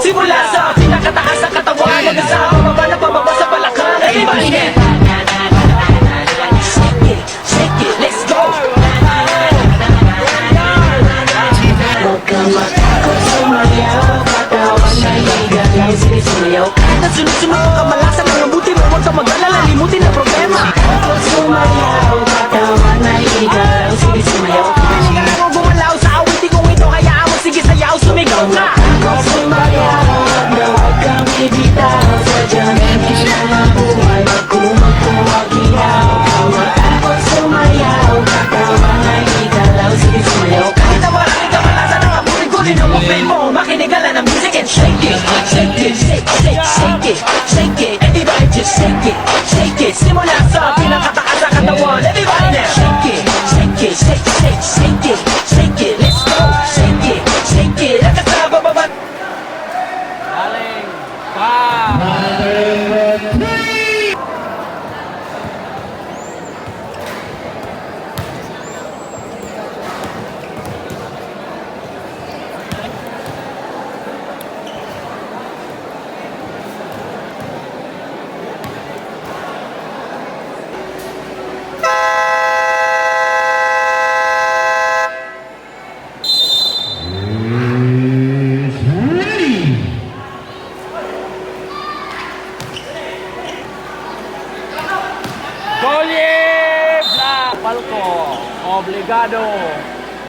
Simula sa pinakataas sa katawan, hanggang sa pababa na pababa sa balakang. Everybody dance. Shake it, shake it, let's go. Huwag kang matakot sumayaw, katawan na igalaw, sige sumayaw. Kahit na sunod-sunod ang kamalasan ng mabuti mo, huwag kang mag-alala, limutin ang problema. Huwag sumayaw, katawan na igalaw, sige sumayaw. Huwag gumalaw sa awitin kong ito, hayaan mo, sige sayaw, sumigaw ka. Huwag sumayaw, huwag kang ibitaw, sadyang hindi na mabuhay, magkumagkuwag iyaw. Huwag sumayaw, katawan na igalaw, sige sumayaw. Kahit na maraming kamalasan ng abutin ng movement mo, makinig ka lang ng music and shake it, shake it, shake, shake, shake it, shake it. Everybody just shake it, shake it. Simula sa pinakataas sa katawan, everybody now. Shake it, shake it, shake, shake, shake it, shake it. Let's go, shake it, shake it. At sa bababa. Galing pa. Goalie Black Palco, obligado.